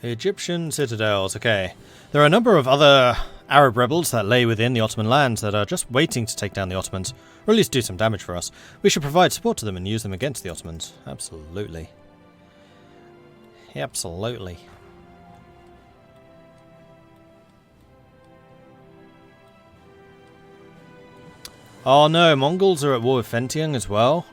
Egyptian citadels, okay. There are a number of other Arab rebels that lay within the Ottoman lands that are just waiting to take down the Ottomans, or at least do some damage for us. We should provide support to them and use them against the Ottomans. Absolutely. Absolutely. Oh no, Mongols are at war with Fentian as well.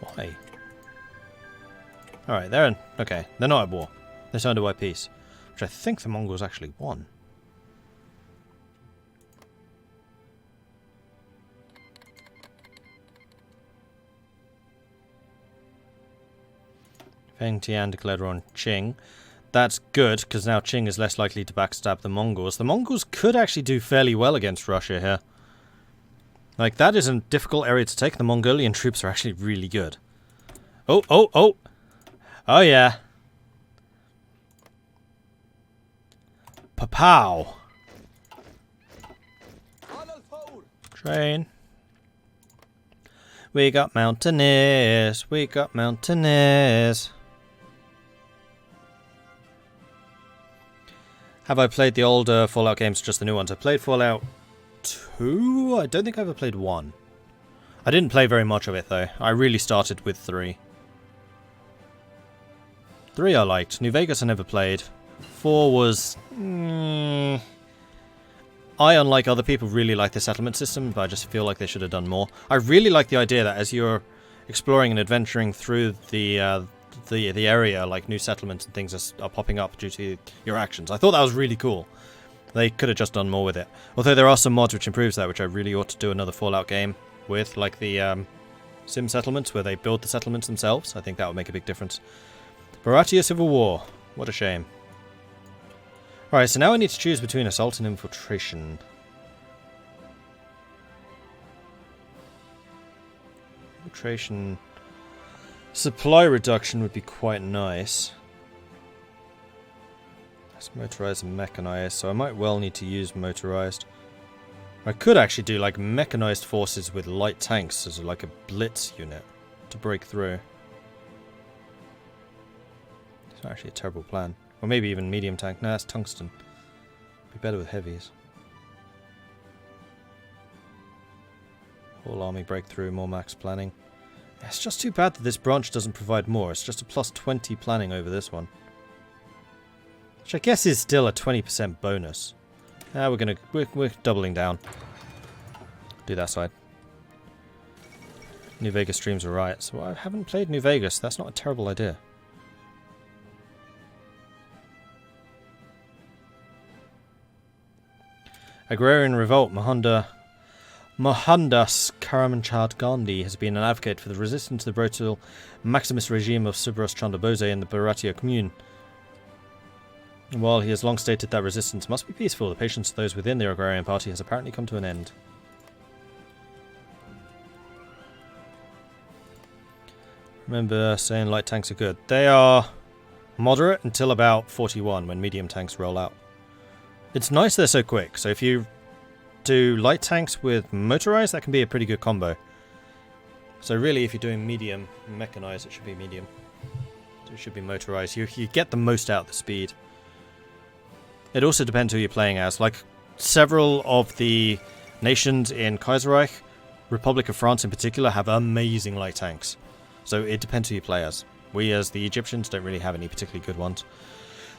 Why? Alright, they're in. Okay, they're not at war. They're signed away peace. Which I think the Mongols actually won. Feng Tian declared war on Qing. That's good, because now Qing is less likely to backstab the Mongols. The Mongols could actually do fairly well against Russia here. Like, that is a difficult area to take. The Mongolian troops are actually really good. Oh, oh, oh! Oh, yeah. Pa-pow! Train. We got mountaineers. We got mountaineers. Have I played the older Fallout games, just the new ones? I played Fallout 2? I don't think I ever played 1. I didn't play very much of it, though. I really started with 3. 3 I liked. New Vegas I never played. 4 was... I, unlike other people, really like the settlement system, but I just feel like they should have done more. I really like the idea that as you're exploring and adventuring through the area, like new settlements and things are popping up due to your actions. I thought that was really cool. They could have just done more with it. Although there are some mods which improves that, which I really ought to do another Fallout game with, like the sim settlements, where they build the settlements themselves. I think that would make a big difference. Baratia Civil War. What a shame. Alright, so now I need to choose between assault and infiltration. Infiltration... Supply reduction would be quite nice. It's motorized and mechanized, so I might well need to use motorized. I could actually do like mechanized forces with light tanks as like a blitz unit to break through. It's not actually a terrible plan. Or maybe even medium tank. Nah, it's tungsten. Be better with heavies. Whole army breakthrough, more max planning. It's just too bad that this branch doesn't provide more. It's just a plus 20 planning over this one. Which I guess is still a 20% bonus. We're doubling down. Do that side. New Vegas streams are right. So I haven't played New Vegas. That's not a terrible idea. Agrarian Revolt. Mohandas Karamchand Gandhi has been an advocate for the resistance to the brutal Maximus regime of Subras Chandra Bose in the Bharatiya commune. While he has long stated that resistance must be peaceful, the patience of those within the Agrarian Party has apparently come to an end. Remember saying light tanks are good. They are moderate until about 41 when medium tanks roll out. It's nice they're so quick, so if you do light tanks with motorized, that can be a pretty good combo. So really, if you're doing medium mechanized, it should be medium. It should be motorized. You get the most out of the speed. It also depends who you're playing as. Like, several of the nations in Kaiserreich, Republic of France in particular, have amazing light tanks. So it depends who you play as. We, as the Egyptians, don't really have any particularly good ones.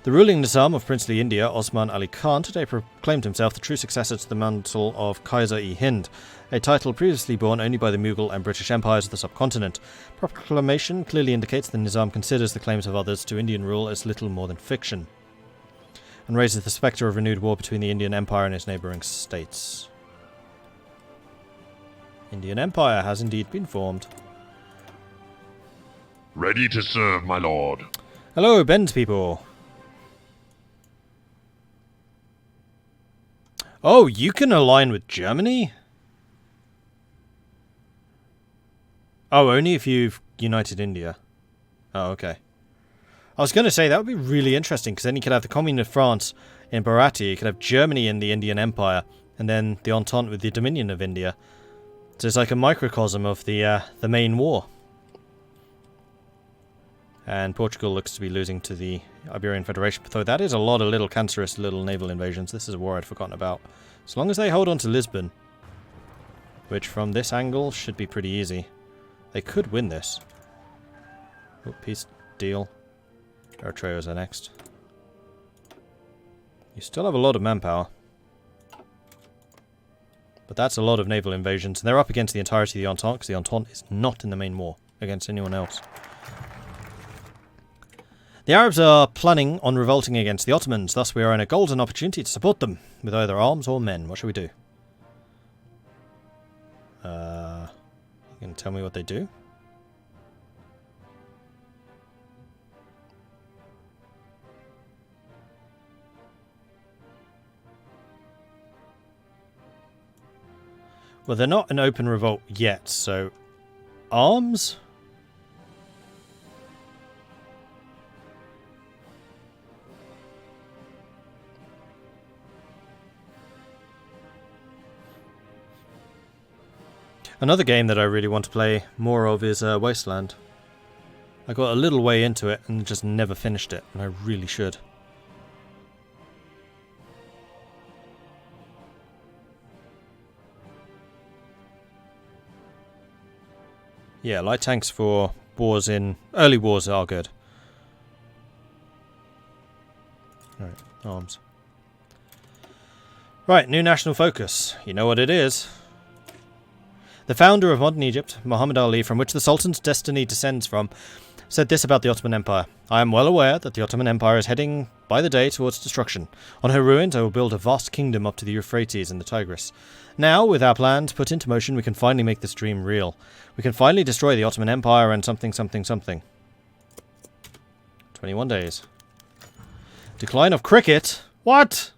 The ruling Nizam of princely India, Osman Ali Khan, today proclaimed himself the true successor to the mantle of Kaiser-i-Hind, a title previously borne only by the Mughal and British empires of the subcontinent. Proclamation clearly indicates that Nizam considers the claims of others to Indian rule as little more than fiction, and raises the spectre of renewed war between the Indian Empire and its neighbouring states. Indian Empire has indeed been formed. Ready to serve, my lord. Hello, Ben's people. Oh, you can align with Germany? Oh, only if you've united India. Oh, okay. I was going to say, that would be really interesting, because then you could have the Commune of France in Bharati, you could have Germany in the Indian Empire, and then the Entente with the Dominion of India. So it's like a microcosm of the main war. And Portugal looks to be losing to the Iberian Federation. Though that is a lot of little cancerous little naval invasions. This is a war I'd forgotten about. As long as they hold on to Lisbon, which from this angle should be pretty easy. They could win this. Oh, peace deal. Eritreans are next. You still have a lot of manpower. But that's a lot of naval invasions. And they're up against the entirety of the Entente, because the Entente is not in the main war against anyone else. The Arabs are planning on revolting against the Ottomans, thus we are in a golden opportunity to support them, with either arms or men. What should we do? You can tell me what they do? Well, they're not an open revolt yet, so... Arms? Another game that I really want to play more of is Wasteland. I got a little way into it and just never finished it, and I really should. Yeah, light tanks for wars in... early wars are good. Alright, arms. Right, new national focus. You know what it is. The founder of modern Egypt, Muhammad Ali, from which the Sultan's destiny descends from, said this about the Ottoman Empire. I am well aware that the Ottoman Empire is heading by the day towards destruction. On her ruins I will build a vast kingdom up to the Euphrates and the Tigris. Now, with our plans put into motion, we can finally make this dream real. We can finally destroy the Ottoman Empire and something, something, something. 21 days. Decline of cricket? What?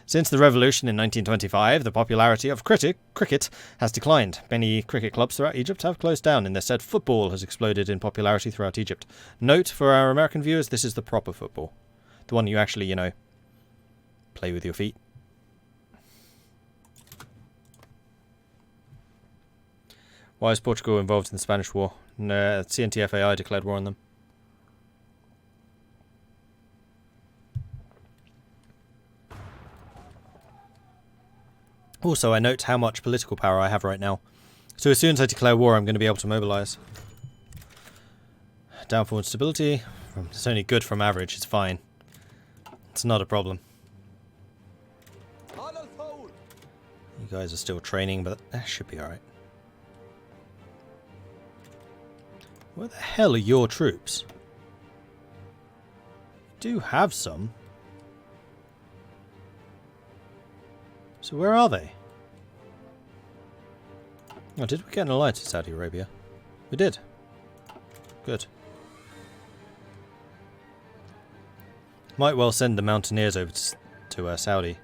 Since the revolution in 1925, the popularity of cricket has declined. Many cricket clubs throughout Egypt have closed down. In their stead, football has exploded in popularity throughout Egypt. Note, for our American viewers, this is the proper football. The one you actually, you know, play with your feet. Why is Portugal involved in the Spanish War? CNTFAI declared war on them. Also, I note how much political power I have right now. So as soon as I declare war, I'm going to be able to mobilise. Downfall and stability. It's only good from average, it's fine. It's not a problem. You guys are still training, but that should be alright. Where the hell are your troops? You do have some. So where are they? Oh, did we get an alliance with Saudi Arabia? We did. Good. Might well send the mountaineers over to Saudi.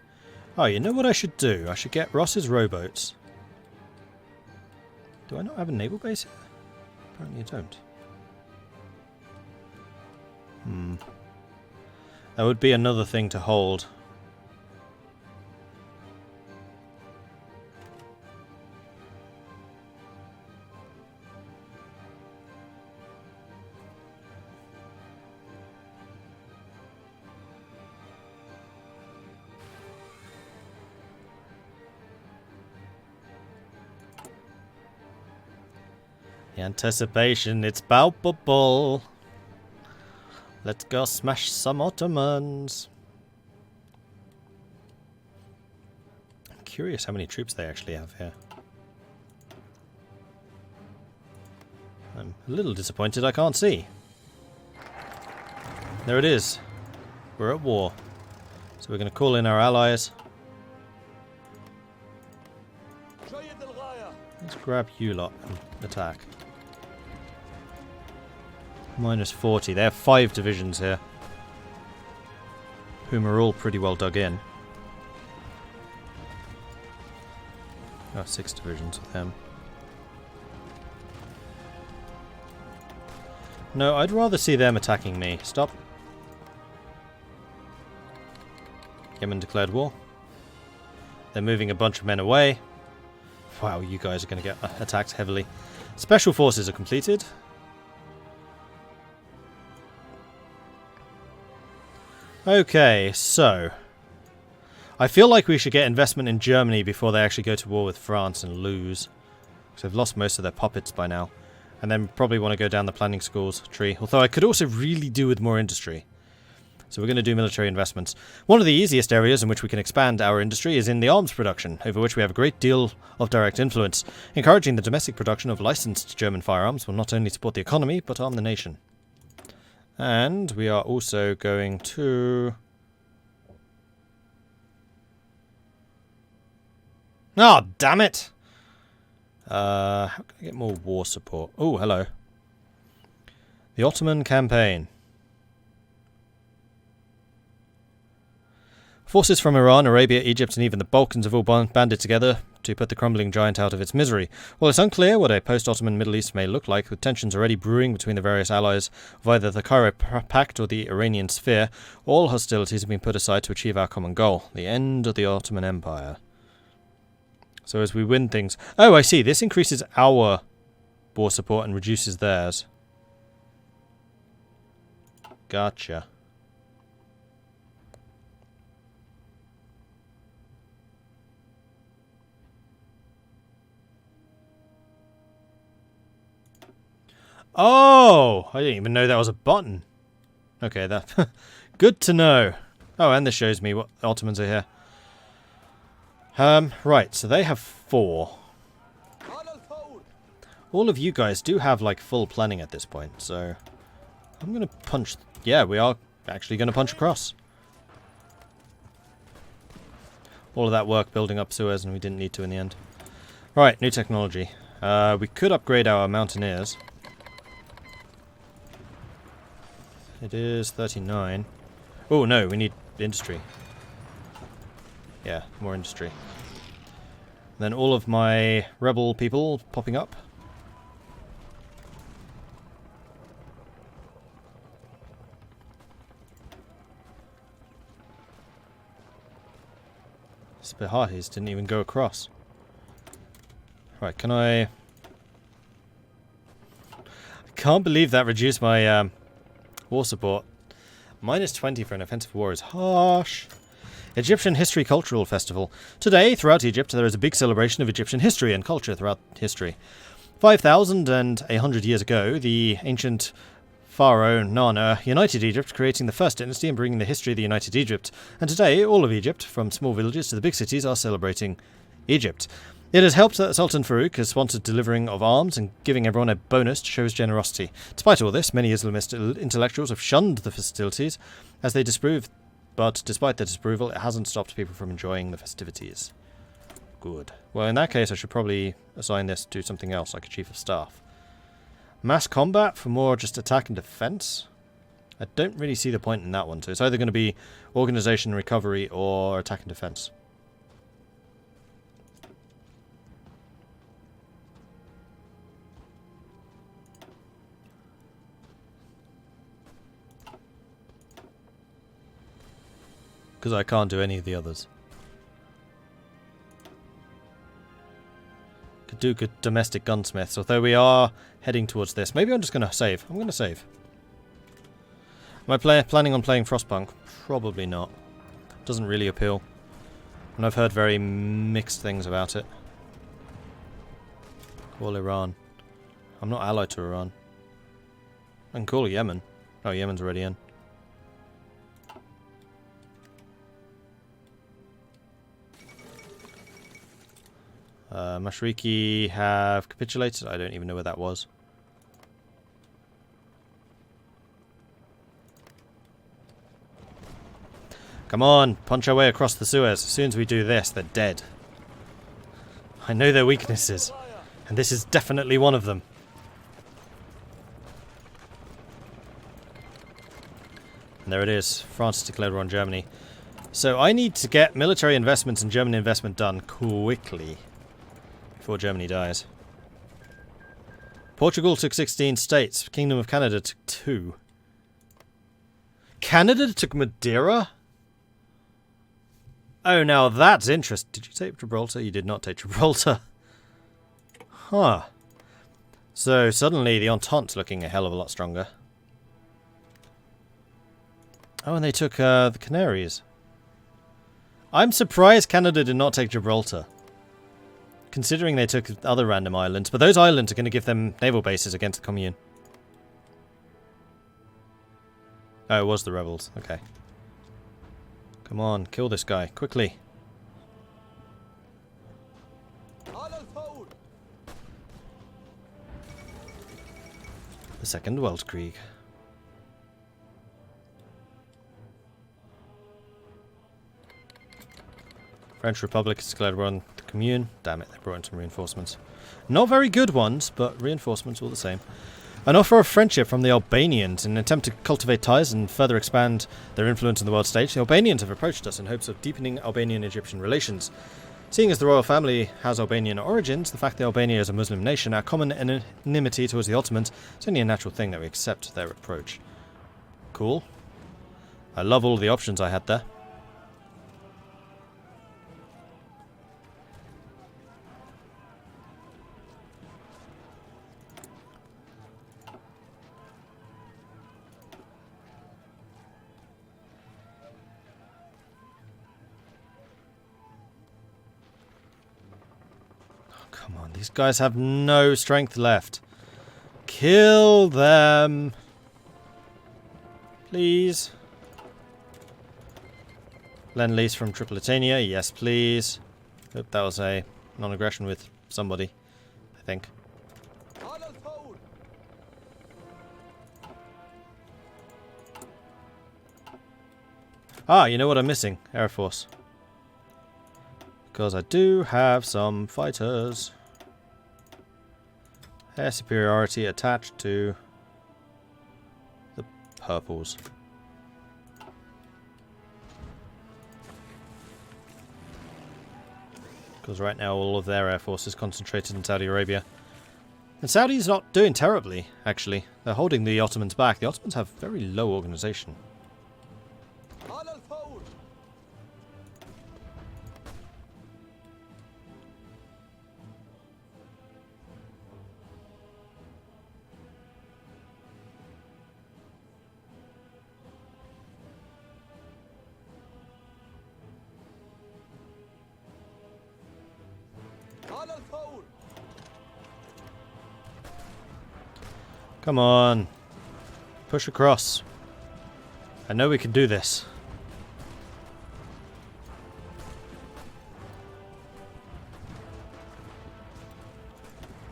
Oh, you know what I should do? I should get Ross's rowboats. Do I not have a naval base here? Apparently I don't. That would be another thing to hold. The anticipation, it's palpable. Let's go smash some Ottomans. I'm curious how many troops they actually have here. I'm a little disappointed I can't see. There it is. We're at war. So we're going to call in our allies. Let's grab you lot and attack. Minus 40. They have 5 divisions here. Whom are all pretty well dug in. Oh, 6 divisions with them. No, I'd rather see them attacking me. Stop. Yemen declared war. They're moving a bunch of men away. Wow, you guys are going to get attacked heavily. Special forces are completed. Okay, so I feel like we should get investment in Germany before they actually go to war with France and lose. Because they've lost most of their puppets by now. And then probably want to go down the planning schools tree. Although I could also really do with more industry. So we're going to do military investments. One of the easiest areas in which we can expand our industry is in the arms production, over which we have a great deal of direct influence. Encouraging the domestic production of licensed German firearms will not only support the economy, but arm the nation. And we are also going to... Oh, damn it! How can I get more war support? Oh, hello. The Ottoman campaign. Forces from Iran, Arabia, Egypt and even the Balkans have all banded together to put the crumbling giant out of its misery. While it's unclear what a post-Ottoman Middle East may look like, with tensions already brewing between the various allies of either the Cairo Pact or the Iranian sphere, all hostilities have been put aside to achieve our common goal, the end of the Ottoman Empire. So as we win things... Oh, I see. This increases our war support and reduces theirs. Gotcha. Oh! I didn't even know that was a button. Okay, that... Good to know. Oh, and this shows me what Ottomans are here. Right, so they have 4. All of you guys do have, like, full planning at this point, so... I'm gonna punch... Yeah, we are actually gonna punch across. All of that work building up Suez, and we didn't need to in the end. Right, new technology. We could upgrade our mountaineers. It is 39. Oh, no, we need industry. Yeah, more industry. Then all of my rebel people popping up. Spihatis didn't even go across. Right, can I can't believe that reduced my war support. Minus 20 for an offensive war is harsh. Egyptian History Cultural Festival. Today, throughout Egypt, there is a big celebration of Egyptian history and culture throughout history. 5,100 years ago, the ancient pharaoh Nana united Egypt, creating the first dynasty and bringing the history of the United Egypt. And today, all of Egypt, from small villages to the big cities, are celebrating Egypt. It has helped that Sultan Farouk has sponsored delivering of arms and giving everyone a bonus to show his generosity. Despite all this, many Islamist intellectuals have shunned the festivities as they disprove. But despite the disapproval, it hasn't stopped people from enjoying the festivities. Good. Well, in that case, I should probably assign this to something else, like a chief of staff. Mass combat for more just attack and defense? I don't really see the point in that one. So it's either going to be organization, recovery, or attack and defense. Because I can't do any of the others. Could do good domestic gunsmiths, although we are heading towards this. Maybe I'm just going to save. I'm going to save. Am I planning on playing Frostpunk? Probably not. Doesn't really appeal. And I've heard very mixed things about it. Call Iran. I'm not allied to Iran. I can call Yemen. Oh, Yemen's already in. Mashriki have capitulated. I don't even know where that was. Come on, punch our way across the Suez. As soon as we do this, they're dead. I know their weaknesses, and this is definitely one of them. And there it is. France declared war on Germany. So I need to get military investments and German investment done quickly before Germany dies. Portugal took 16 states. Kingdom of Canada took 2. Canada took Madeira? Oh, now that's interesting. Did you take Gibraltar? You did not take Gibraltar. Huh. So suddenly the Entente's looking a hell of a lot stronger. Oh, and they took the Canaries. I'm surprised Canada did not take Gibraltar, considering they took other random islands. But those islands are going to give them naval bases against the Commune. Oh, it was the rebels. Okay. Come on, kill this guy, quickly. The Second Weltkrieg. French Republic has declared war on the Commune. Damn it, they brought in some reinforcements. Not very good ones, but reinforcements all the same. An offer of friendship from the Albanians in an attempt to cultivate ties and further expand their influence on the world stage. The Albanians have approached us in hopes of deepening Albanian-Egyptian relations. Seeing as the royal family has Albanian origins, the fact that Albania is a Muslim nation, our common enmity towards the Ottomans, it's only a natural thing that we accept their approach. Cool. I love all the options I had there. Come on, these guys have no strength left. Kill them. Please. Lend-lease from Tripolitania. Yes, please. Hope that was a non-aggression with somebody, I think. Ah, you know what I'm missing? Air Force. Because I do have some fighters. Air superiority attached to the purples. Because right now all of their air force is concentrated in Saudi Arabia. And Saudi's not doing terribly, actually. They're holding the Ottomans back. The Ottomans have very low organization. Come on. Push across. I know we can do this.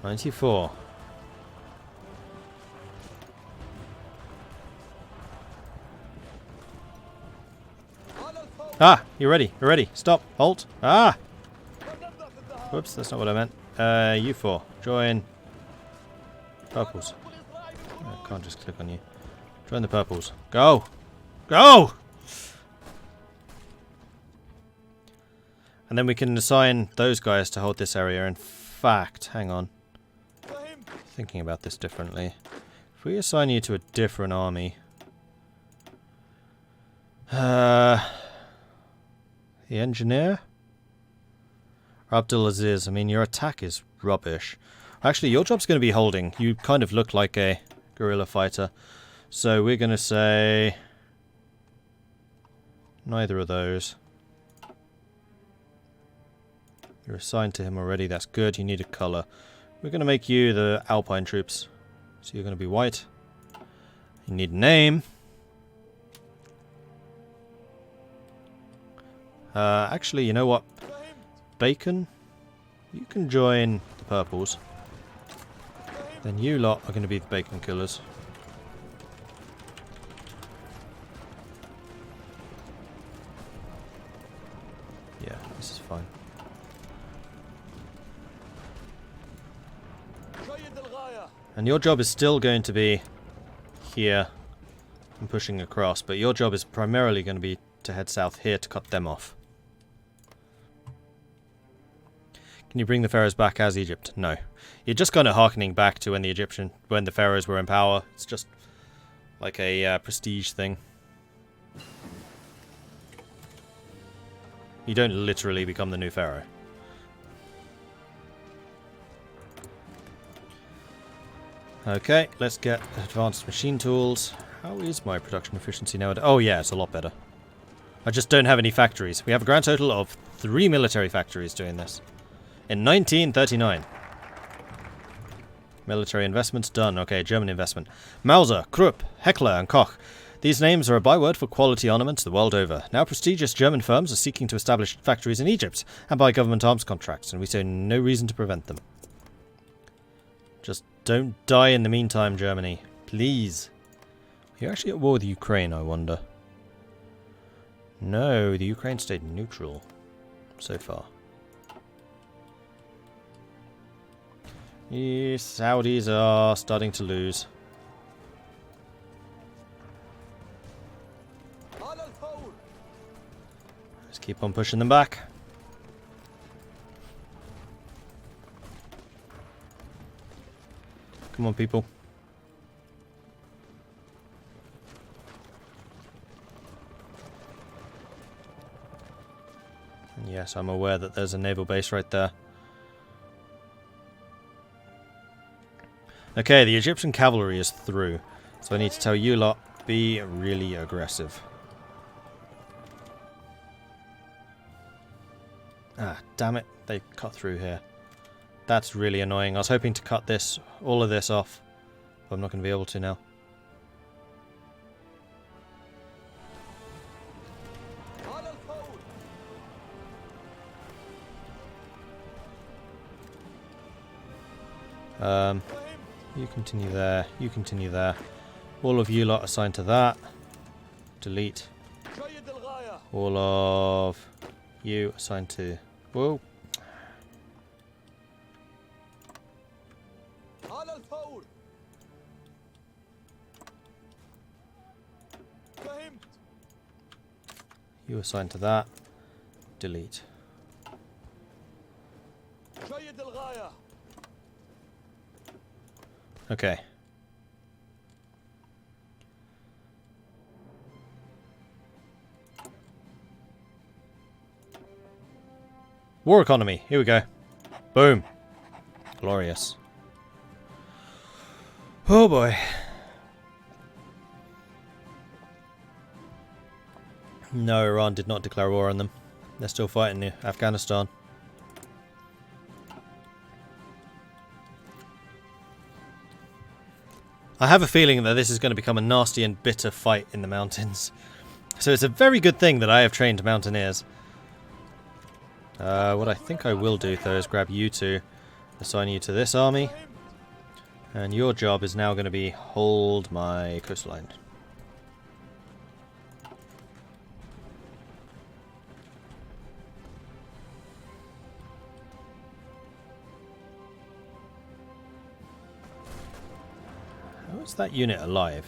"94. Ah! You're ready. You're ready. Stop. Halt. Ah! Whoops, that's not what I meant. You four. Join purples. I can't just click on you. Join the purples. Go! Go! And then we can assign those guys to hold this area. In fact, hang on. Thinking about this differently. If we assign you to a different army... the engineer? Abdulaziz, I mean, your attack is rubbish. Actually, your job's going to be holding. You kind of look like a guerrilla fighter. So we're going to say... neither of those. You're assigned to him already. That's good. You need a colour. We're going to make you the Alpine troops. So you're going to be white. You need a name. Actually, you know what? Bacon? You can join the purples. Then you lot are going to be the bacon killers. Yeah, this is fine. And your job is still going to be here and pushing across, but your job is primarily going to be to head south here to cut them off. Can you bring the pharaohs back as Egypt? No. You're just kind of harkening back to when the pharaohs were in power. It's just like a prestige thing. You don't literally become the new pharaoh. Okay, let's get advanced machine tools. How is my production efficiency nowadays? Oh yeah, it's a lot better. I just don't have any factories. We have a grand total of 3 military factories doing this. In 1939. Military investments done. Okay, German investment. Mauser, Krupp, Heckler and Koch. These names are a byword for quality armaments the world over. Now prestigious German firms are seeking to establish factories in Egypt and buy government arms contracts, and we see no reason to prevent them. Just don't die in the meantime, Germany. Please. You're actually at war with Ukraine, I wonder. No, the Ukraine stayed neutral so far. The Saudis are starting to lose. Let's keep on pushing them back. Come on, people. And yes, I'm aware that there's a naval base right there. Okay, the Egyptian cavalry is through. So I need to tell you lot, be really aggressive. Ah, damn it. They cut through here. That's really annoying. I was hoping to cut this, all of this off. But I'm not going to be able to now. You continue there. You continue there. All of you lot assigned to that. Delete. All of you assigned to... Whoa. You assigned to that. Delete. Okay. War economy. Here we go. Boom. Glorious. Oh boy. No, Iran did not declare war on them. They're still fighting in Afghanistan. I have a feeling that this is going to become a nasty and bitter fight in the mountains. So it's a very good thing that I have trained mountaineers. What I think I will do, though, is grab you two, assign you to this army. And your job is now going to be hold my coastline. How is that unit alive?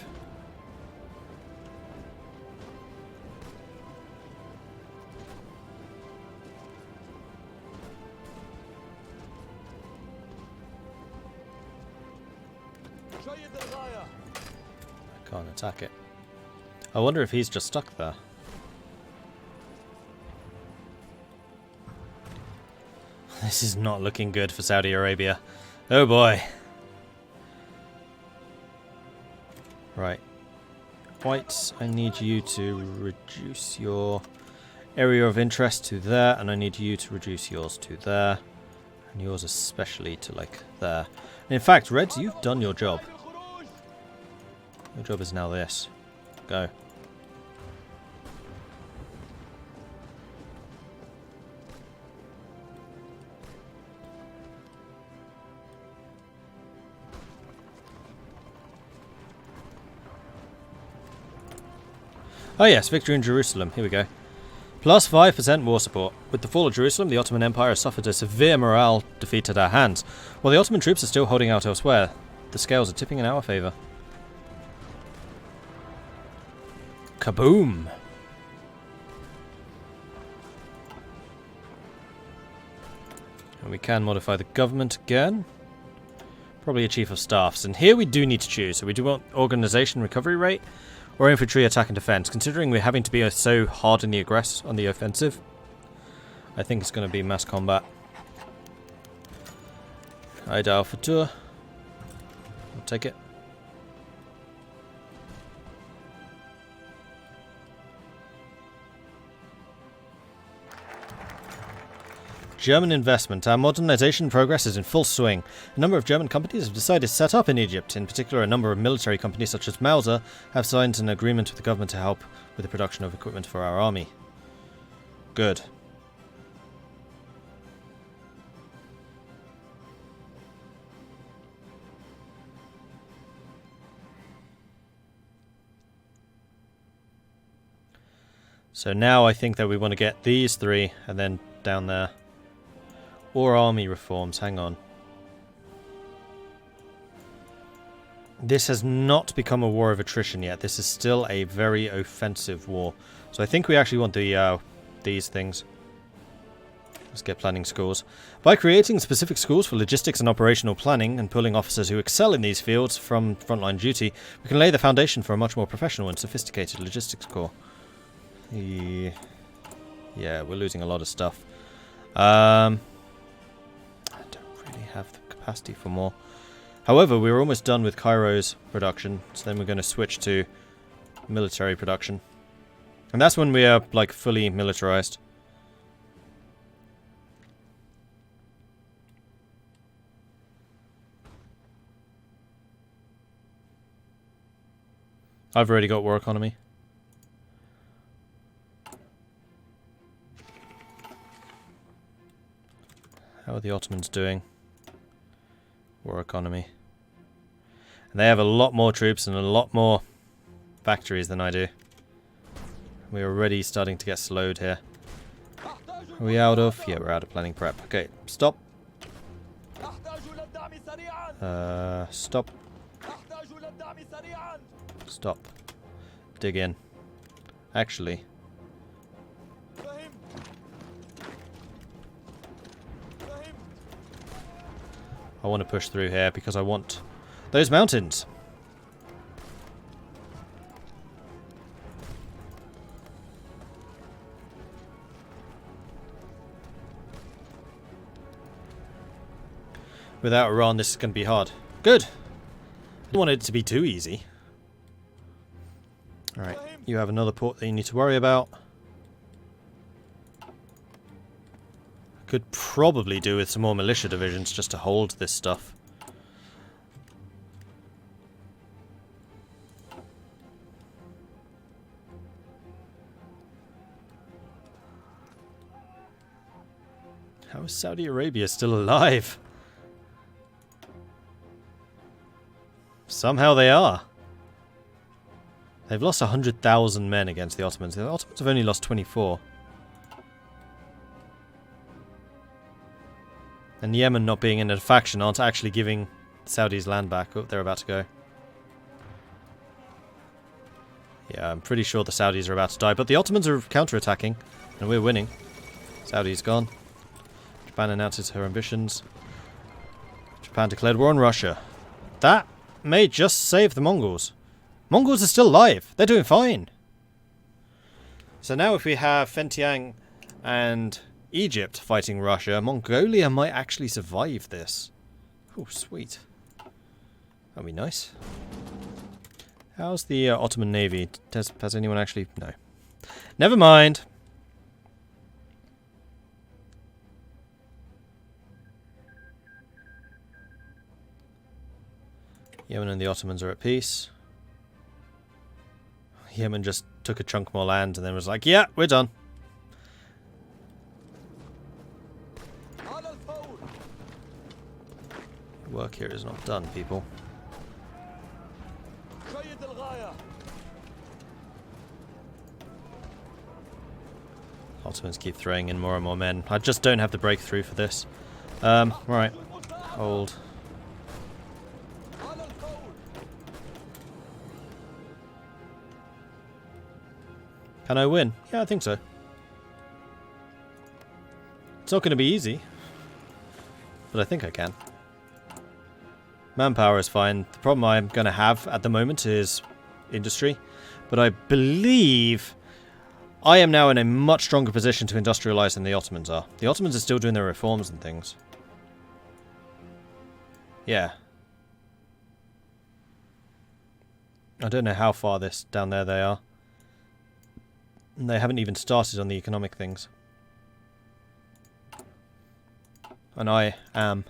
I can't attack it. I wonder if he's just stuck there. This is not looking good for Saudi Arabia. Oh boy. Right. Whites, I need you to reduce your area of interest to there, and I need you to reduce yours to there, and yours especially to, like, there. And in fact, Reds, you've done your job. Your job is now this. Go. Oh yes, victory in Jerusalem. Here we go. Plus 5% war support. With the fall of Jerusalem, the Ottoman Empire has suffered a severe morale defeat at our hands. While the Ottoman troops are still holding out elsewhere, the scales are tipping in our favour. Kaboom! And we can modify the government again. Probably a chief of staffs. And here we do need to choose. So we do want organisation recovery rate or infantry attack and defence. Considering we're having to be so hard on the offensive, I think it's going to be mass combat. Ideal for tour. take it. German investment. Our modernization progress is in full swing. A number of German companies have decided to set up in Egypt. In particular, a number of military companies such as Mauser have signed an agreement with the government to help with the production of equipment for our army. Good. So now I think that we want to get these three and then down there. Or army reforms, hang on. This has not become a war of attrition yet. This is still a very offensive war. So I think we actually want the these things. Let's get planning schools. By creating specific schools for logistics and operational planning and pulling officers who excel in these fields from frontline duty, we can lay the foundation for a much more professional and sophisticated logistics corps. Yeah, we're losing a lot of stuff. Have the capacity for more. However, we were almost done with Cairo's production, so then we're going to switch to military production. And that's when we are, like, fully militarized. I've already got war economy. How are the Ottomans doing? War economy. And they have a lot more troops and a lot more factories than I do. We're already starting to get slowed here. Are we out of? Yeah, we're out of planning prep. Okay, stop. Stop. Stop. Dig in. Actually. I want to push through here because I want those mountains. Without Iran, this is going to be hard. Good. I don't want it to be too easy. Alright, you have another port that you need to worry about. Could probably do with some more militia divisions just to hold this stuff. How is Saudi Arabia still alive? Somehow they are. They've lost 100,000 men against the Ottomans. The Ottomans have only lost 24. And Yemen not being in a faction aren't actually giving Saudis land back. Oh, they're about to go. Yeah, I'm pretty sure the Saudis are about to die. But the Ottomans are counterattacking. And we're winning. Saudi's gone. Japan announces her ambitions. Japan declared war on Russia. That may just save the Mongols. Mongols are still alive. They're doing fine. So now if we have Fentiang and Egypt fighting Russia, Mongolia might actually survive this. Oh, sweet. That'd be nice. How's the Ottoman Navy? Has anyone actually... No. Never mind. Yemen and the Ottomans are at peace. Yemen just took a chunk more land and then was like, yeah, we're done. Work here is not done, people. Ottomans keep throwing in more and more men. I just don't have the breakthrough for this. Right. Hold. Can I win? Yeah, I think so. It's not going to be easy. But I think I can. Manpower is fine. The problem I'm going to have at the moment is industry. But I believe I am now in a much stronger position to industrialize than the Ottomans are. The Ottomans are still doing their reforms and things. Yeah. I don't know how far this down there they are. And they haven't even started on the economic things. And I am.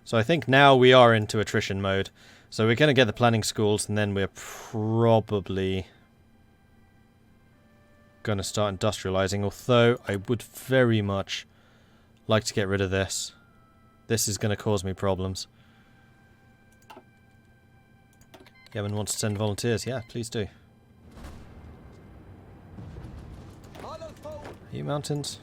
So I think now we are into attrition mode. So we're going to get the planning schools, and then we're probably going to start industrializing. Although I would very much like to get rid of this. This is going to cause me problems. Yemen wants to send volunteers. Yeah, please do. Are you mountains?